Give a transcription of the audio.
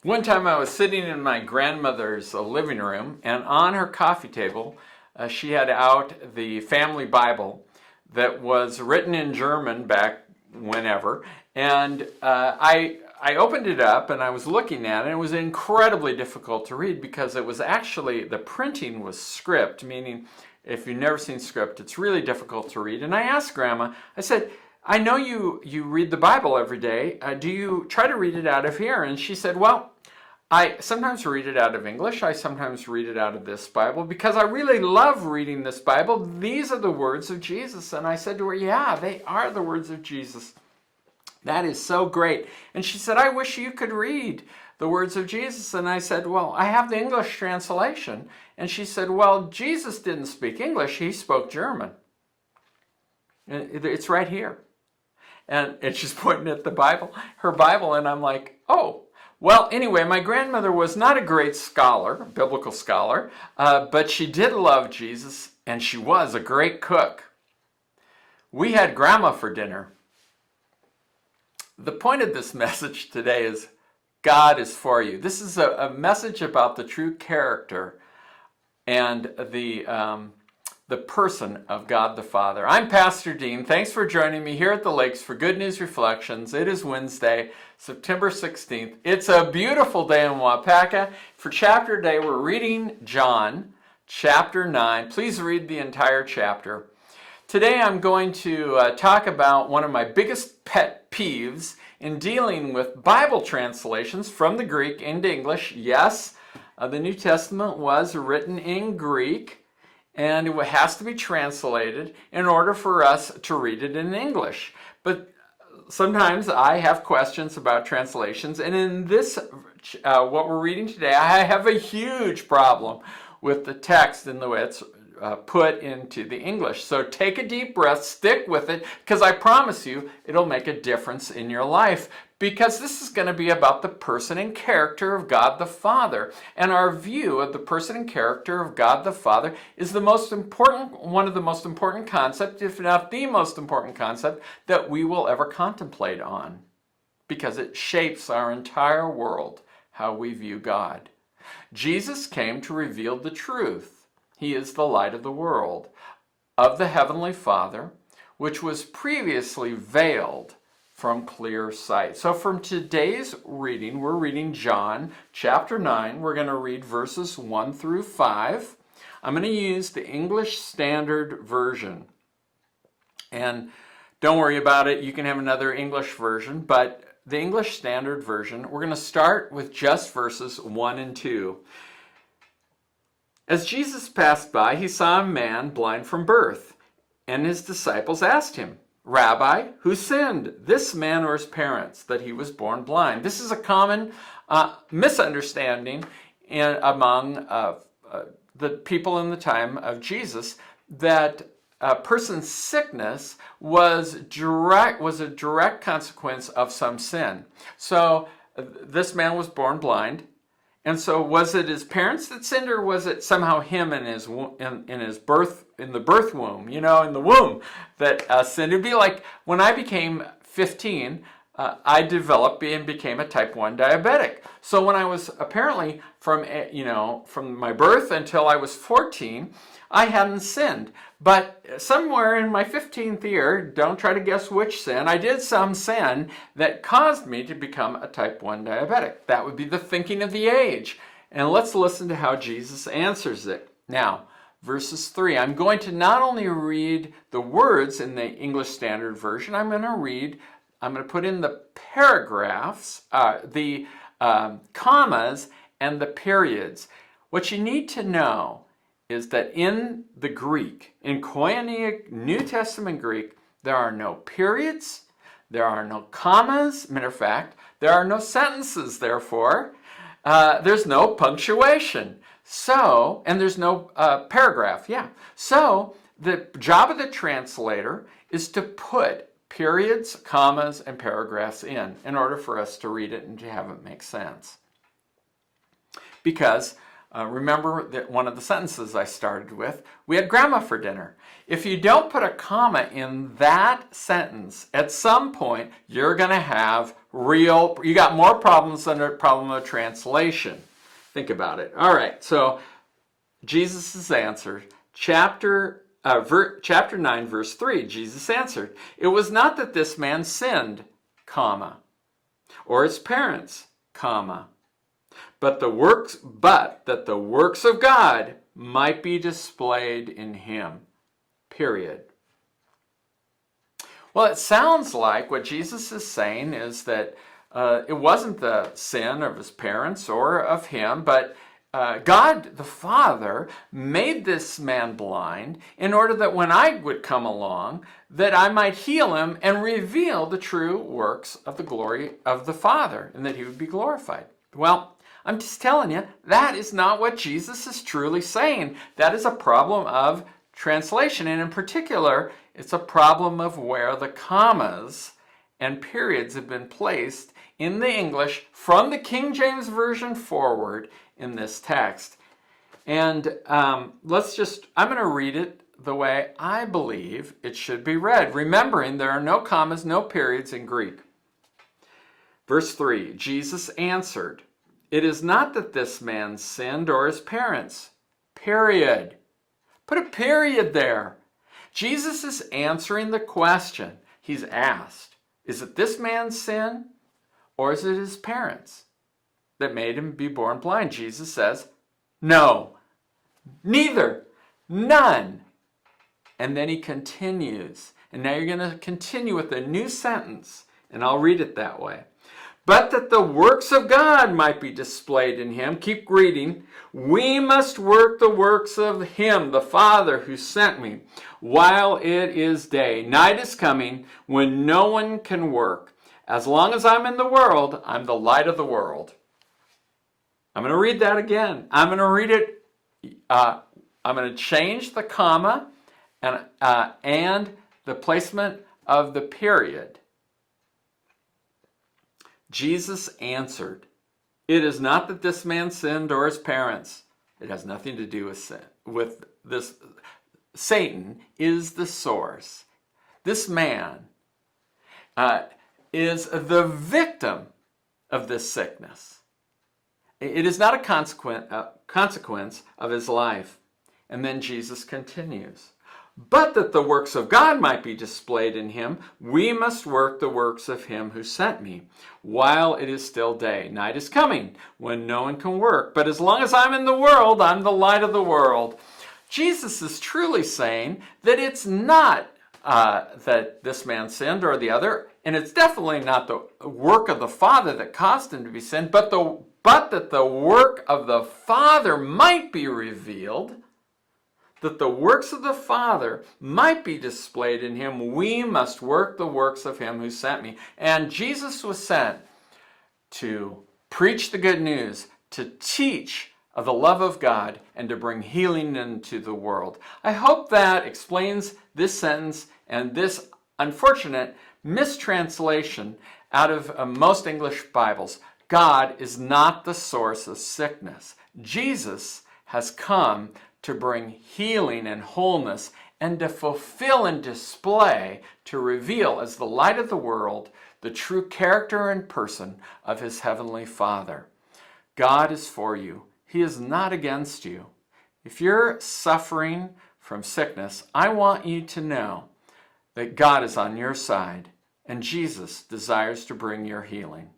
One time I was sitting in my grandmother's living room, and on her coffee table, she had out the family Bible that was written in German back whenever. And I opened it up and I was looking at it, and it was incredibly difficult to read because it was actually, the printing was script, meaning if you've never seen script, it's really difficult to read. And I asked Grandma, I said, I know you read the Bible every day. Do you try to read it out of here? And she said, well, I sometimes read it out of English. I sometimes read it out of this Bible because I really love reading this Bible. These are the words of Jesus. And I said to her, yeah, they are the words of Jesus. That is so great. And she said, I wish you could read the words of Jesus. And I said, well, I have the English translation. And she said, well, Jesus didn't speak English. He spoke German. It's right here. And she's pointing at the Bible, her Bible, and I'm like, oh. Well, anyway, my grandmother was not a great scholar, biblical scholar, but she did love Jesus, and she was a great cook. We had Grandma for dinner. The point of this message today is God is for you. This is a message about the true character and the person of God the Father. I'm Pastor Dean. Thanks for joining me here at the Lakes for Good News Reflections. It is Wednesday, September 16th. It's a beautiful day in Wapaka. For chapter day, we're reading John chapter 9. Please read the entire chapter. Today I'm going to talk about one of my biggest pet peeves in dealing with Bible translations from the Greek into English. Yes, the New Testament was written in Greek, and it has to be translated in order for us to read it in English. But sometimes I have questions about translations, and in this, what we're reading today, I have a huge problem with the text and the way it's put into the English. So take a deep breath, stick with it, because I promise you it'll make a difference in your life. Because this is going to be about the person and character of God the Father. And our view of the person and character of God the Father is the most important, one of the most important concepts, if not the most important concept, that we will ever contemplate on. Because it shapes our entire world, how we view God. Jesus came to reveal the truth. He is the light of the world, of the Heavenly Father, which was previously veiled from clear sight. So from today's reading, we're reading John chapter 9. We're going to read verses 1 through 5. I'm going to use the English Standard Version. And don't worry about it, you can have another English version, but the English Standard Version, we're going to start with just verses 1 and 2. As Jesus passed by, he saw a man blind from birth, and his disciples asked him, Rabbi, who sinned, this man or his parents, that he was born blind? This is a common misunderstanding among the people in the time of Jesus, that a person's sickness was a direct consequence of some sin. So this man was born blind. And so was it his parents that sinned, or was it somehow him in his birth, in the birth womb, in the womb that sinned? It'd be like when I became 15, I developed and became a type 1 diabetic. So when I was apparently from my birth until I was 14, I hadn't sinned. But somewhere in my 15th year, don't try to guess which sin, I did some sin that caused me to become a type 1 diabetic. That would be the thinking of the age. And let's listen to how Jesus answers it. Now, verses 3. I'm going to not only read the words in the English Standard Version, I'm going to put in the paragraphs, the commas, and the periods. What you need to know is that in the Greek, in Koine New Testament Greek, there are no periods, there are no commas. Matter of fact, there are no sentences, therefore. There's no punctuation. So, and there's no paragraph, So, the job of the translator is to put periods, commas, and paragraphs in order for us to read it and to have it make sense. Because remember that one of the sentences I started with, we had Grandma for dinner. If you don't put a comma in that sentence, at some point you're going to have you got more problems than a problem of translation. Think about it. All right, so Jesus' answer, chapter 9, verse 3, Jesus answered, "It was not that this man sinned, comma, or his parents, comma, but that the works of God might be displayed in him, period." Well, it sounds like what Jesus is saying is that it wasn't the sin of his parents or of him, but God the Father made this man blind in order that when I would come along, that I might heal him and reveal the true works of the glory of the Father, and that he would be glorified. Well, I'm just telling you, that is not what Jesus is truly saying. That is a problem of translation, and in particular, it's a problem of where the commas and periods have been placed in the English from the King James Version forward in this text. And I'm going to read it the way I believe it should be read, remembering there are no commas, no periods in Greek. Verse 3, Jesus answered, "It is not that this man sinned or his parents." Period. Put a period there. Jesus is answering the question he's asked. Is it this man's sin or is it his parents that made him be born blind? Jesus says, no, neither, none. And then he continues. And now you're going to continue with a new sentence, and I'll read it that way. "But that the works of God might be displayed in him," keep reading, "we must work the works of him, the Father who sent me, while it is day. Night is coming when no one can work. As long as I'm in the world, I'm the light of the world." I'm going to read that again. I'm going to read it. I'm going to change the comma and the placement of the period. Jesus answered, "It is not that this man sinned or his parents." It has nothing to do with sin. With this, Satan is the source. This man is the victim of this sickness. It is not a consequence of his life. And then Jesus continues, "But that the works of God might be displayed in him, we must work the works of him who sent me, while it is still day. Night is coming when no one can work. But as long as I'm in the world, I'm the light of the world." Jesus is truly saying that it's not that this man sinned or the other, and it's definitely not the work of the Father that caused him to be sinned, but that the work of the Father might be revealed, that the works of the Father might be displayed in him. We must work the works of him who sent me. And Jesus was sent to preach the good news, to teach of the love of God, and to bring healing into the world. I hope that explains this sentence and this unfortunate mistranslation out of most English Bibles. God is not the source of sickness. Jesus has come to bring healing and wholeness and to fulfill and display, to reveal as the light of the world, the true character and person of his heavenly Father. God is for you. He is not against you. If you're suffering from sickness, I want you to know that God is on your side and Jesus desires to bring your healing.